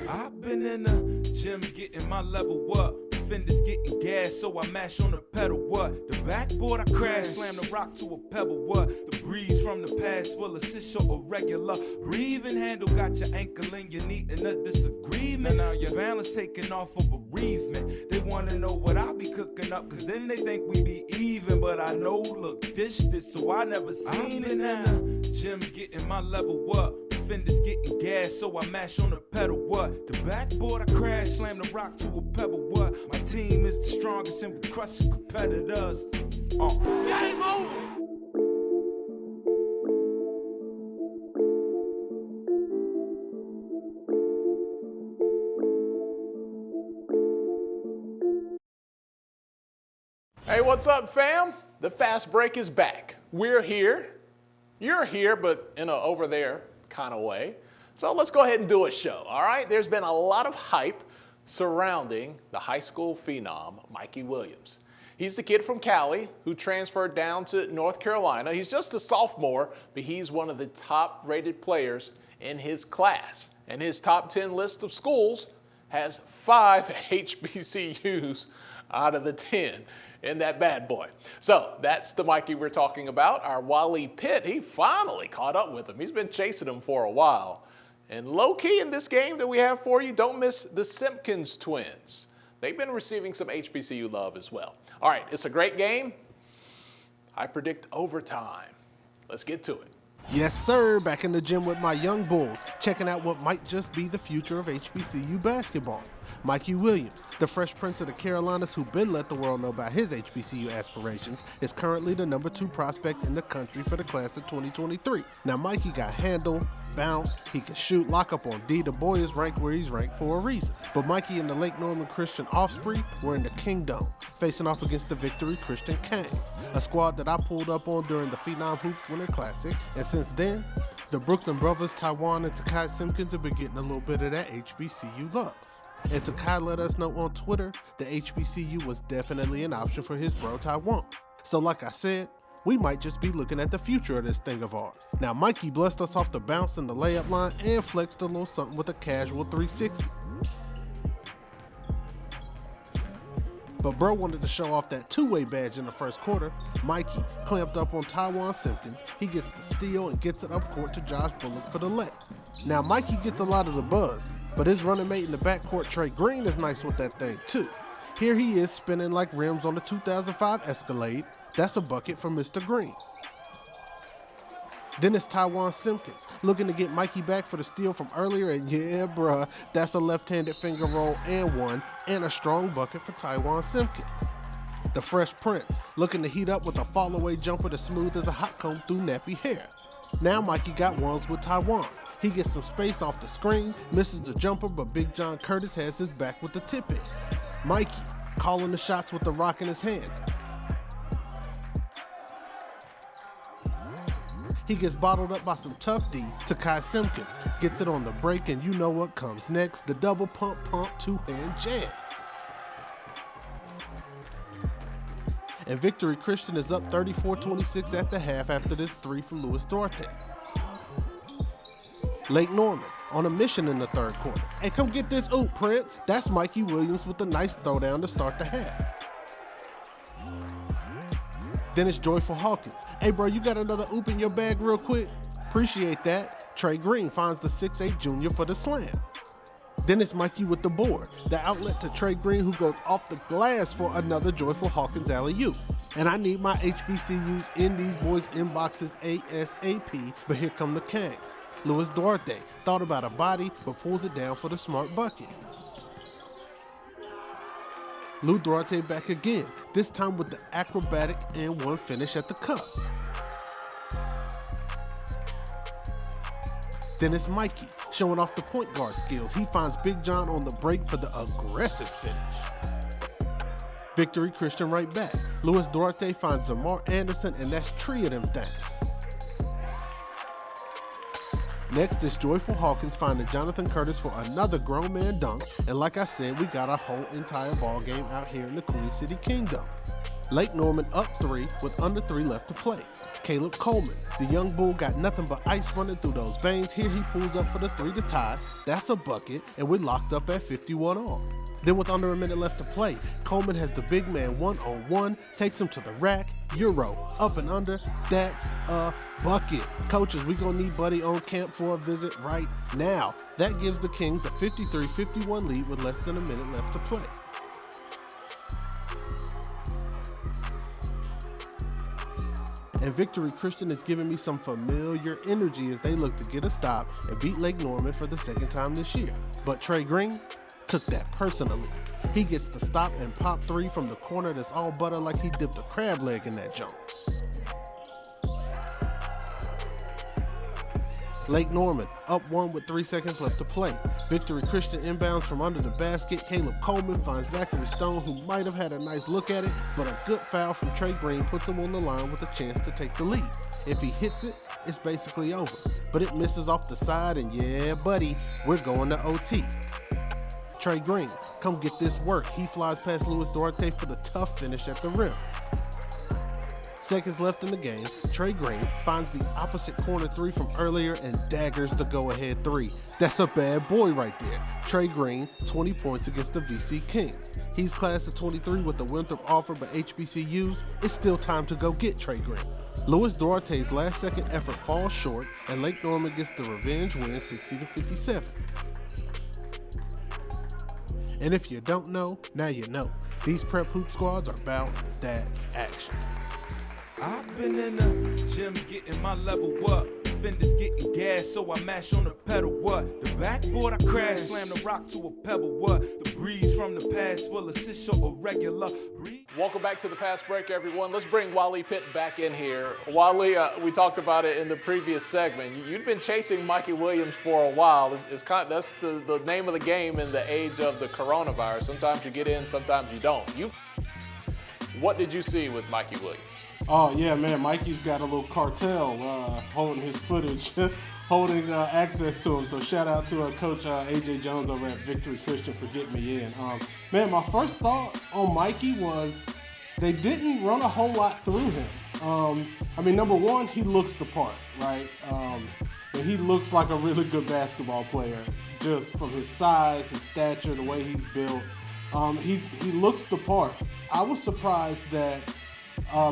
I've been in the gym getting my level up. Fenders getting gas, so I mash on the pedal. What? The backboard I crash, slam the rock to a pebble. What? The breeze from the past will assist your irregular breathing. Handle got your ankle in your knee in a disagreement. Now your balance taking off for bereavement. They wanna know what I be cooking up, cause then they think we be even. But I know, look, dished it, so I never seen it now. Gym getting my level up. Fenders getting gas, so I mash on the pedal. What? The backboard I crash, slam the rock to a pebble. What? My team is the strongest and we crush the competitors. Game over! Hey, what's up, fam? The Fastbreak is back. We're here. You're here, but in a over there kind of way. So let's go ahead and do a show, all right? There's been a lot of hype surrounding the high school phenom, Mikey Williams. He's the kid from Cali who transferred down to North Carolina. He's just a sophomore, but he's one of the top-rated players in his class. And his top 10 list of schools has 5 HBCUs out of the 10 in that bad boy. So that's the Mikey we're talking about. Our Wally Pitt, he finally caught up with him. He's been chasing him for a while. And low-key in this game that we have for you, don't miss the Simpkins twins. They've been receiving some HBCU love as well. All right, it's a great game. I predict overtime. Let's get to it. Yes, sir. Back in the gym with my young bulls, checking out what might just be the future of HBCU basketball. Mikey Williams, the Fresh Prince of the Carolinas who been let the world know about his HBCU aspirations, is currently the #2 prospect in the country for the class of 2023. Now, Mikey got handle, bounce, he can shoot, lock up on D. The boy is ranked where he's ranked for a reason. But Mikey and the Lake Norman Christian Offspring were in the Kingdom, facing off against the Victory Christian Kangs, a squad that I pulled up on during the Phenom Hoops Winter Classic, and since then, the Brooklyn brothers, Taiwan and Takai Simpkins have been getting a little bit of that HBCU love. And Takai let us know on Twitter that HBCU was definitely an option for his bro Taiwan. So like I said, we might just be looking at the future of this thing of ours. Now Mikey blessed us off the bounce in the layup line and flexed a little something with a casual 360. But bro wanted to show off that two-way badge in the first quarter. Mikey clamped up on Taiwan Simpkins. He gets the steal and gets it up court to Josh Bullock for the lay. Now Mikey gets a lot of the buzz, but his running mate in the backcourt, Trey Green, is nice with that thing too. Here he is spinning like rims on the 2005 Escalade. That's a bucket from Mr. Green. Then it's Taiwan Simpkins looking to get Mikey back for the steal from earlier, and yeah, bruh, that's a left-handed finger roll and one, and a strong bucket for Taiwan Simpkins. The Fresh Prince looking to heat up with a fall-away jumper as smooth as a hot comb through nappy hair. Now Mikey got ones with Taiwan. He gets some space off the screen, misses the jumper, but Big John Curtis has his back with the tip in. Mikey calling the shots with the rock in his hand. He gets bottled up by some tough D. Takai Simpkins gets it on the break, and you know what comes next, the double pump two-hand jam. And Victory Christian is up 34-26 at the half after this three from Luis Duarte. Lake Norman on a mission in the third quarter. Hey, come get this oop, Prince. That's Mikey Williams with a nice throwdown to start the half. Then it's Joyful Hawkins. Hey, bro, you got another oop in your bag real quick? Appreciate that. Trey Green finds the 6'8 junior for the slam. Then it's Mikey with the board, the outlet to Trey Green, who goes off the glass for another Joyful Hawkins alley-oop. And I need my HBCUs in these boys' inboxes ASAP, but here come the Kangs. Luis Duarte thought about a body, but pulls it down for the smart bucket. Lou Duarte back again, this time with the acrobatic and one finish at the cup. Then it's Mikey, showing off the point guard skills. He finds Big John on the break for the aggressive finish. Victory Christian right back. Luis Duarte finds Zamar Anderson, and that's three of them things. Next is Joyful Hawkins finding Jonathan Curtis for another grown man dunk, and like I said, we got a whole entire ball game out here in the Queen City Kingdom. Lake Norman up 3 with under 3 left to play. Caleb Coleman, the young bull, got nothing but ice running through those veins. Here he pulls up for the 3 to tie. That's a bucket, and we're locked up at 51 all. Then with under a minute left to play, Coleman has the big man 1-on-1, takes him to the rack, Euro, up and under, that's a bucket. Coaches, we gonna need Buddy on camp for a visit right now. That gives the Kings a 53-51 lead with less than a minute left to play. And Victory Christian is giving me some familiar energy as they look to get a stop and beat Lake Norman for the second time this year. But Trey Green took that personally. He gets the stop and pop 3 from the corner that's all butter like he dipped a crab leg in that junk. Lake Norman up 1 with 3 seconds left to play. Victory Christian inbounds from under the basket. Caleb Coleman finds Zachary Stone, who might have had a nice look at it, but a good foul from Trey Green puts him on the line with a chance to take the lead. If he hits it, it's basically over. But it misses off the side, and yeah, buddy, we're going to OT. Trey Green, come get this work. He flies past Louis Duarte for the tough finish at the rim. Seconds left in the game, Trey Green finds the opposite corner 3 from earlier and daggers the go-ahead 3. That's a bad boy right there. Trey Green, 20 points against the VC Kings. He's class of 23 with the Winthrop offer, but HBCUs, it's still time to go get Trey Green. Louis Duarte's last-second effort falls short, and Lake Norman gets the revenge win 60-57. And if you don't know, now you know. These prep hoop squads are about that action. I've been in the gym getting my level up. Fenders getting gas, so I mash on the pedal. What? The backboard I crash, slam the rock to a pebble. What? The breeze from the past will assist your irregular. Welcome back to the Fast Break, everyone. Let's bring Wally Pitt back in here. Wally, we talked about it in the previous segment. You've been chasing Mikey Williams for a while. That's the name of the game in the age of the coronavirus. Sometimes you get in, sometimes you don't. What did you see with Mikey Williams? Oh, yeah, man, Mikey's got a little cartel holding his footage, holding access to him. So shout out to Coach A.J. Jones over at Victory Christian for getting me in. Man, my first thought on Mikey was they didn't run a whole lot through him. I mean, number one, he looks the part, right? And he looks like a really good basketball player just from his size, his stature, the way he's built. He looks the part. I was surprised that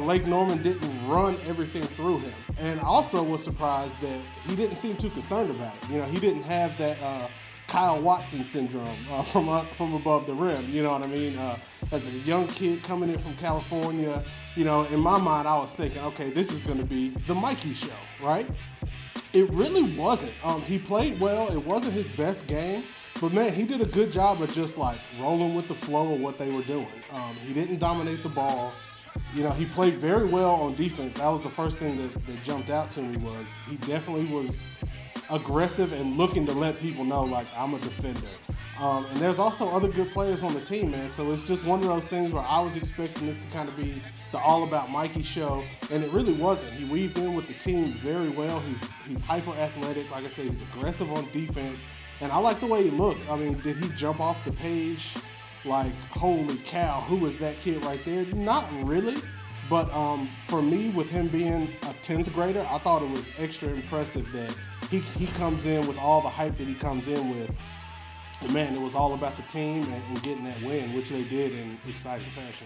Lake Norman didn't run everything through him, and also was surprised that he didn't seem too concerned about it. You know, he didn't have that Kyle Watson syndrome from above the rim. You know what I mean? As a young kid coming in from California, you know, in my mind, I was thinking, okay, this is going to be the Mikey show, right? It really wasn't. He played well. It wasn't his best game. But, man, he did a good job of just, like, rolling with the flow of what they were doing. He didn't dominate the ball. You know, he played very well on defense. That was the first thing that jumped out to me was he definitely was aggressive and looking to let people know, like, I'm a defender. And there's also other good players on the team, man. So it's just one of those things where I was expecting this to kind of be the All About Mikey show, and it really wasn't. He weaved in with the team very well. He's hyper athletic. Like I said, he's aggressive on defense. And I like the way he looked. I mean, did he jump off the page like, holy cow, who is that kid right there? Not really. But for me, with him being a 10th grader, I thought it was extra impressive that he comes in with all the hype that he comes in with. And, man, it was all about the team and getting that win, which they did in exciting fashion.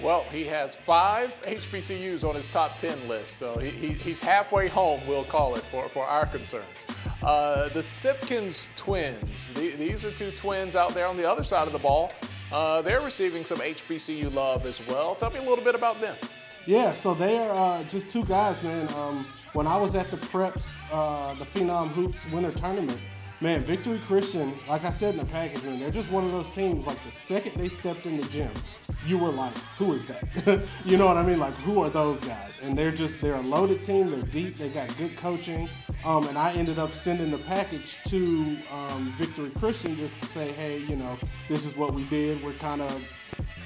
Well, he has 5 HBCUs on his top 10 list, so he's halfway home, we'll call it, for our concerns. The Sipkins twins, these are 2 twins out there on the other side of the ball. They're receiving some HBCU love as well. Tell me a little bit about them. Yeah, so they are just 2 guys, man. When I was at the Preps, the Phenom Hoops Winter Tournament, man, Victory Christian, like I said in the package, man, they're just one of those teams, like the second they stepped in the gym, you were like, who is that? You know what I mean? Like, who are those guys? And they're a loaded team. They're deep. They got good coaching. And I ended up sending the package to Victory Christian just to say, hey, you know, this is what we did. We're kind of,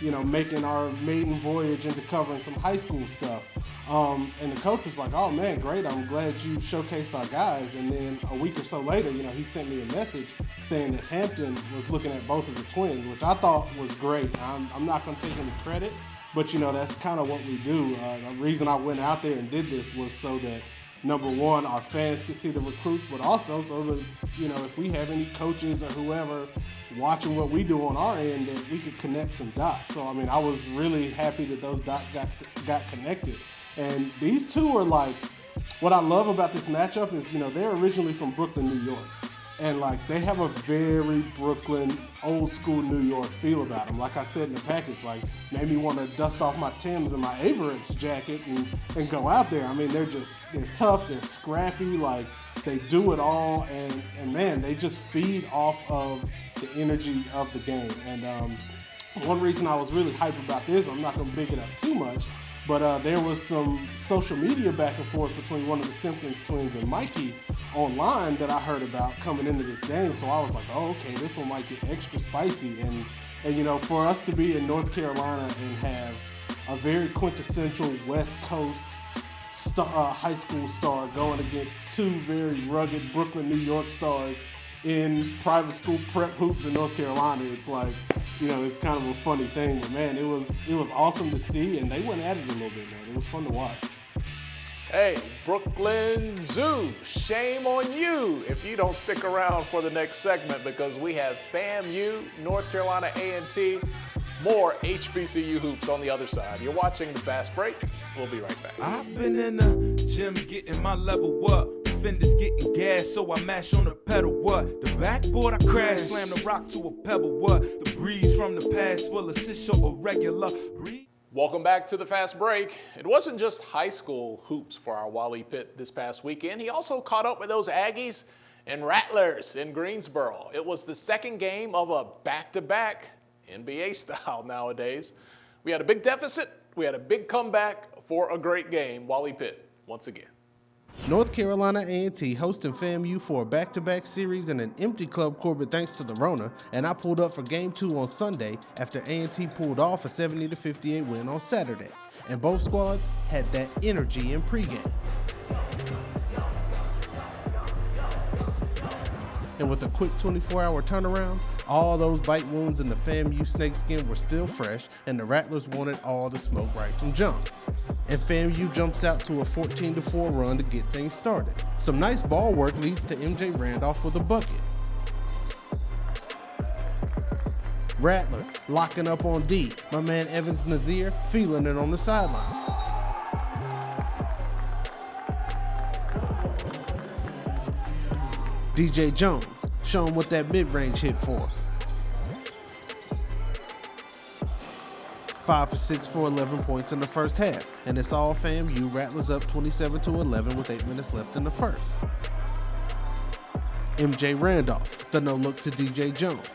you know, making our maiden voyage into covering some high school stuff. And the coach was like, oh, man, great. I'm glad you showcased our guys. And then a week or so later, you know, he sent me a message saying that Hampton was looking at both of the twins, which I thought was great. I'm not going to take any credit, But, that's kind of what we do. The reason I went out there and did this was so that, number one, our fans could see the recruits, but also so that, if we have any coaches or whoever watching what we do on our end, that we could connect some dots. So, I was really happy that those dots got connected. And these two are like, what I love about this matchup is, they're originally from Brooklyn, New York. And they have a very Brooklyn, old school New York feel about them. Like I said in the package, made me want to dust off my Timbs and my Average jacket and go out there. They're tough, they're scrappy, they do it all. And man, they just feed off of the energy of the game. And one reason I was really hyped about this, I'm not going to big it up too much, but there was some social media back and forth between one of the Simpkins twins and Mikey online that I heard about coming into this game. So I was like, oh, okay, this one might get extra spicy. And for us to be in North Carolina and have a very quintessential West Coast high school star going against two very rugged Brooklyn, New York stars in private school prep hoops in North Carolina, it's it's kind of a funny thing. But man, it was awesome to see, and they went at it a little bit, man. It was fun to watch. Hey, Brooklyn Zoo, shame on you if you don't stick around for the next segment, because we have FAMU, North Carolina A&T, more HBCU hoops on the other side. You're watching the Fast Break. We'll be right back. I've been in the gym getting my level up. Fenders getting gas, so I mash on the pedal. What? The backboard I crash, slam the rock to a pebble. What? The breeze from the past will assist your irregular. Welcome back to the Fast Break. It wasn't just high school hoops for our Wally Pitt this past weekend. He also caught up with those Aggies and Rattlers in Greensboro. It was the second game of a back-to-back NBA style nowadays. We had a big deficit. We had a big comeback for a great game. Wally Pitt, once again. North Carolina A&T hosting FAMU for a back-to-back series in an empty Club Corbett thanks to the Rona, and I pulled up for Game 2 on Sunday after A&T pulled off a 70-58 win on Saturday. And both squads had that energy in pregame. And with a quick 24-hour turnaround, all those bite wounds in the FAMU snakeskin were still fresh, and the Rattlers wanted all the smoke right from jump. And FAMU jumps out to a 14-4 run to get things started. Some nice ball work leads to MJ Randolph with a bucket. Rattlers locking up on D. My man Evans Nazir feeling it on the sidelines. DJ Jones showing what that mid-range hit for. 5 for 6 for 11 points in the first half, and it's all FAMU. Rattlers up 27-11 with 8 minutes left in the first. MJ Randolph, the no-look to DJ Jones.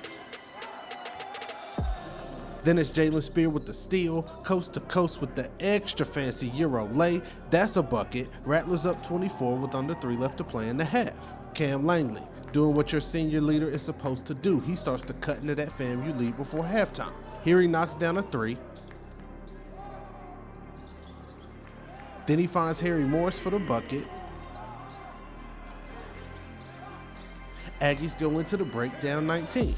Then it's Jalen Spear with the steal, coast to coast with the extra fancy Euro lay. That's a bucket. Rattlers up 24 with under 3 left to play in the half. Cam Langley doing what your senior leader is supposed to do. He starts to cut into that FAMU lead before halftime. Here he knocks down a 3. Then he finds Harry Morris for the bucket. Aggies go into the break down 19.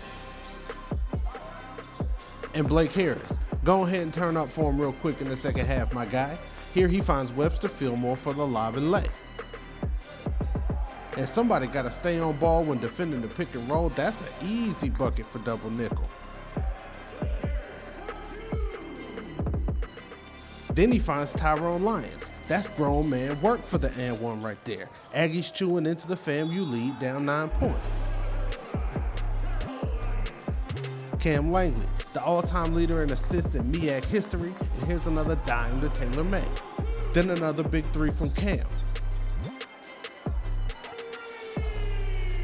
And Blake Harris, go ahead and turn up for him real quick in the second half, my guy. Here he finds Webster Fillmore for the lob and lay. And somebody got to stay on ball when defending the pick and roll. That's an easy bucket for double nickel. Then he finds Tyrone Lyons. That's grown man work for the and one right there. Aggies chewing into the FAMU lead down 9 points. Cam Langley, the all-time leader in assists in MEAC history, and here's another dime to Taylor May. Then another big 3 from Cam.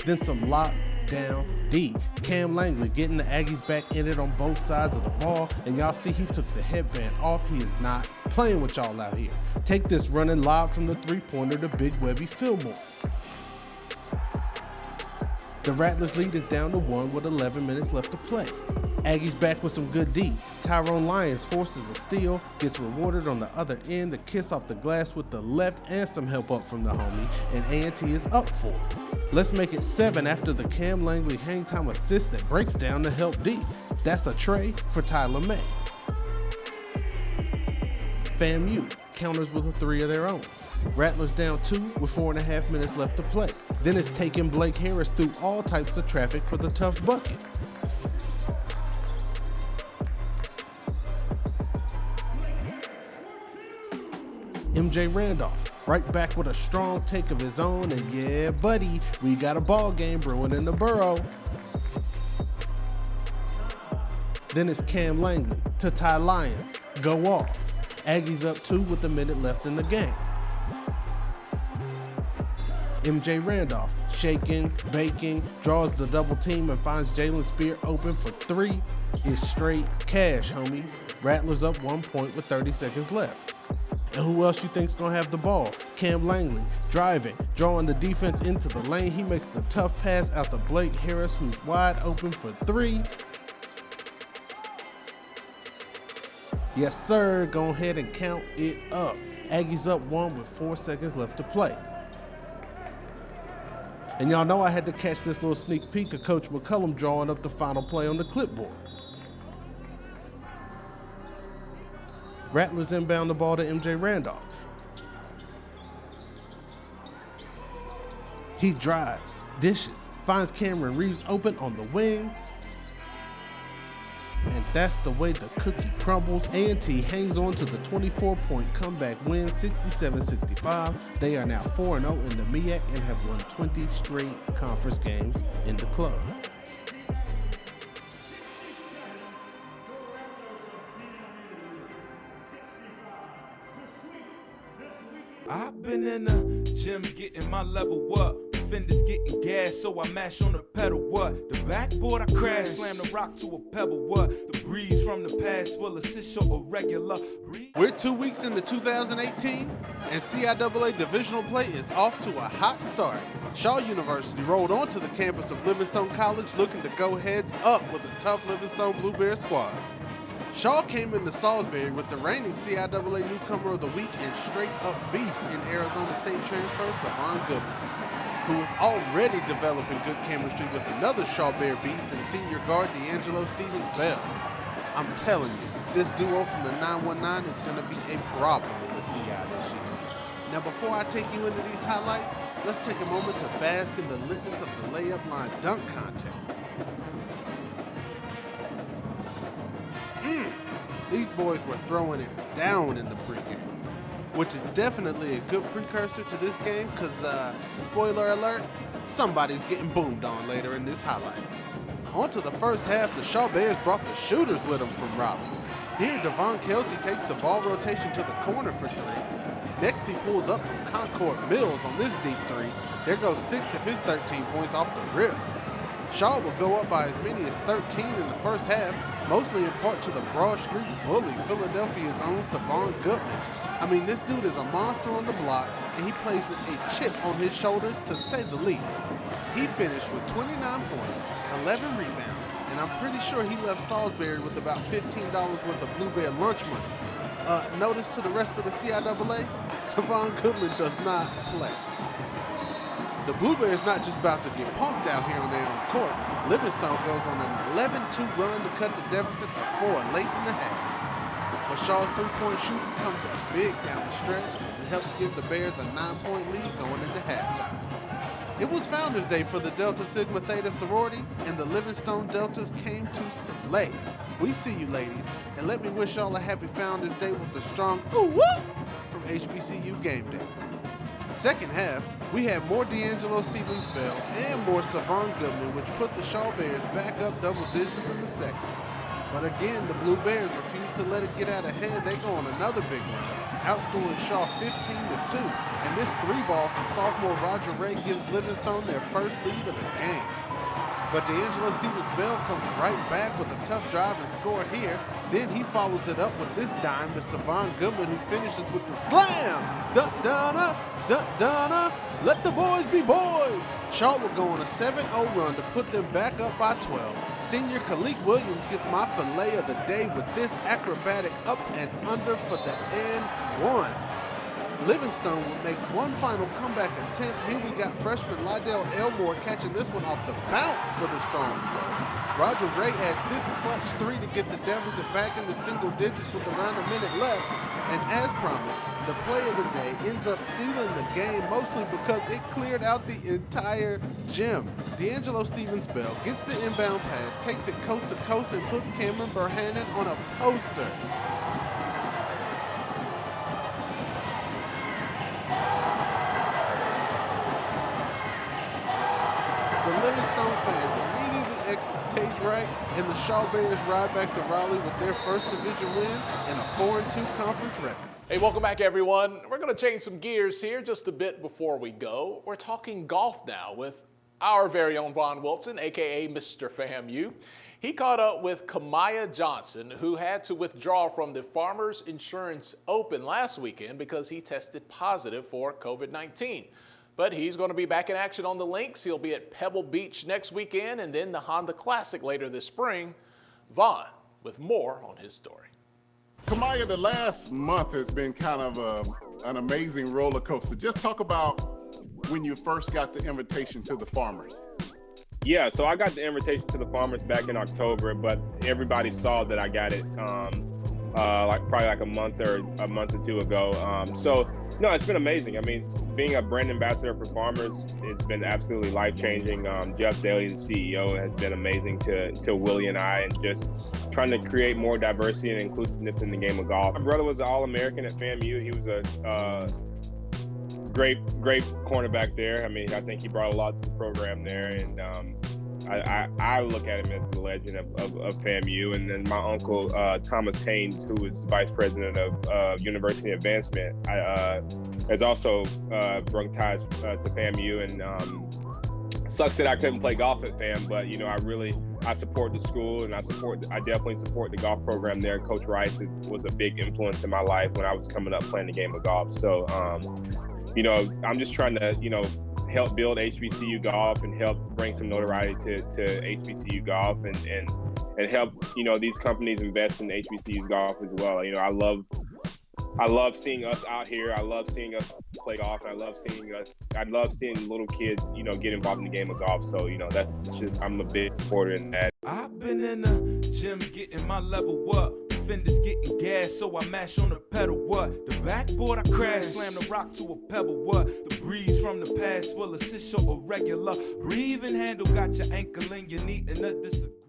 Then some lockdown D. Cam Langley getting the Aggies back in it on both sides of the ball, and y'all see he took the headband off. He is not playing with y'all out here. Take this running lob from the three-pointer to Big Webby Fillmore. The Rattlers lead is down to 1 with 11 minutes left to play. Aggies back with some good D. Tyrone Lyons forces a steal, gets rewarded on the other end, the kiss off the glass with the left and some help up from the homie, and A&T is up 4. Let's make it 7 after the Cam Langley hang time assist that breaks down to help D. That's a tray for Tyler May. FAMU counters with a 3 of their own. Rattlers down 2 with 4.5 minutes left to play. Then it's taking Blake Harris through all types of traffic for the tough bucket. MJ Randolph right back with a strong take of his own, and yeah, buddy, we got a ball game brewing in the borough. Then it's Cam Langley to Ty Lyons, go off. Aggies up 2 with a minute left in the game. MJ Randolph, shaking, baking, draws the double team and finds Jalen Spear open for 3. It's straight cash, homie. Rattlers up 1 point with 30 seconds left. And who else you think's gonna have the ball? Cam Langley, driving, drawing the defense into the lane. He makes the tough pass out to Blake Harris, who's wide open for 3. Yes, sir, go ahead and count it up. Aggies up 1 with 4 seconds left to play. And y'all know I had to catch this little sneak peek of Coach McCullum drawing up the final play on the clipboard. Rattlers inbound the ball to MJ Randolph. He drives, dishes, finds Cameron Reeves open on the wing. And that's the way the cookie crumbles. A&T hangs on to the 24-point comeback win, 67-65. They are now 4-0 in the MEAC and have won 20 straight conference games in the club. I've been in the gym getting my level up. Fenders getting gas, so I mash on the pedal, what? The backboard I crash, slam the rock to a pebble, what? The breeze from the past will assist your irregular breeze. We're 2 weeks into 2018, and CIAA divisional play is off to a hot start. Shaw University rolled onto the campus of Livingstone College looking to go heads up with a tough Livingstone Blue Bear squad. Shaw came into Salisbury with the reigning CIAA newcomer of the week and straight-up beast in Arizona State transfer Savon Goodman, who is already developing good chemistry with another Shaw Bear beast and senior guard D'Angelo Stevens-Bell. I'm telling you, this duo from the 919 is going to be a problem in the CI this year. Now, before I take you into these highlights, let's take a moment to bask in the litness of the layup line dunk contest. These boys were throwing it down in the pregame, which is definitely a good precursor to this game because, spoiler alert, somebody's getting boomed on later in this highlight. On to the first half, the Shaw Bears brought the shooters with them from Raleigh. Here, Devon Kelsey takes the ball rotation to the corner for 3. Next, he pulls up from Concord Mills on this deep 3. There goes 6 of his 13 points off the rip. Shaw will go up by as many as 13 in the first half, mostly in part to the Broad Street bully, Philadelphia's own Savon Goodman. I mean, this dude is a monster on the block, and he plays with a chip on his shoulder, to say the least. He finished with 29 points, 11 rebounds, and I'm pretty sure he left Salisbury with about $15 worth of Blue Bear lunch monies. Notice to the rest of the CIAA, Savon Goodman does not play. The Blue Bears not just about to get punked out here on their own court. Livingstone goes on an 11-2 run to cut the deficit to 4 late in the half. But Shaw's 3-point shooting comes up big down the stretch and helps give the Bears a 9-point lead going into halftime. It was Founders Day for the Delta Sigma Theta sorority, and the Livingstone Deltas came to slay. We see you, ladies, and let me wish y'all a happy Founders Day with a strong ooh-woo from HBCU Game Day. Second half, we had more D'Angelo Stevens-Bell and more Savon Goodman, which put the Shaw Bears back up double digits in the second. But again, the Blue Bears refuse to let it get out of hand. They go on another big run, outscoring Shaw 15-2. And this 3-ball from sophomore Roger Ray gives Livingstone their first lead of the game. But D'Angelo Stevens-Bell comes right back with a tough drive and score here. Then he follows it up with this dime to Savon Goodman, who finishes with the slam. Da-da-da, da-da-da, let the boys be boys. Shaw will go on a 7-0 run to put them back up by 12. Senior Kamaiu Williams gets my fillet of the day with this acrobatic up and under for the and 1. Livingstone would make one final comeback attempt. Here we got freshman Lydell Elmore catching this one off the bounce for the strong throw. Roger Ray adds this clutch three to get the deficit back into single digits with around a minute left. And as promised, the play of the day ends up sealing the game mostly because it cleared out the entire gym. D'Angelo Stevens-Bell gets the inbound pass, takes it coast to coast, and puts Cameron Burhannon on a poster. The Livingstone fans immediately exit stage right, and the Shaw Bears ride back to Raleigh with their first division win and a 4-2 conference record. Hey, welcome back, everyone. We're going to change some gears here just a bit before we go. We're talking golf now with our very own Vaughn Wilson, a.k.a. Mr. FAMU. He caught up with Kamaiu Johnson, who had to withdraw from the Farmers Insurance Open last weekend because he tested positive for COVID-19. But he's going to be back in action on the links. He'll be at Pebble Beach next weekend and then the Honda Classic later this spring. Vaughn with more on his story. Kamaiu, the last month has been kind of an amazing roller coaster. Just talk about when you first got the invitation to the Farmers. Yeah, so I got the invitation to the Farmers back in October, but everybody saw that I got it probably like a month or two ago. So no, it's been amazing. I mean, being a brand ambassador for Farmers, it's been absolutely life-changing. Jeff Daly, the CEO, has been amazing to Willie and I, and just trying to create more diversity and inclusiveness in the game of golf. My brother was an All-American at FAMU. He was a great cornerback there. I mean, I think he brought a lot to the program there, and I look at him as the legend of FAMU. And then my uncle, Thomas Haynes, who was vice president of University Advancement, has also broke ties to FAMU. And sucks that I couldn't play golf at FAM, but I support the school, and I definitely support the golf program there. Coach Rice was a big influence in my life when I was coming up playing the game of golf. So, I'm just trying to, help build HBCU golf and help bring some notoriety to HBCU golf and help, these companies invest in HBCU golf as well. I love seeing us out here. I love seeing us play golf. I love seeing little kids, get involved in the game of golf. So, I'm a big supporter in that. I've been in the gym getting my level up. Fenders getting gas, so I mash on the pedal, what? The backboard I crash, slam the rock to a pebble, what? The breeze from the past will assist your irregular breathing handle, got your ankle in your knee and a disagree.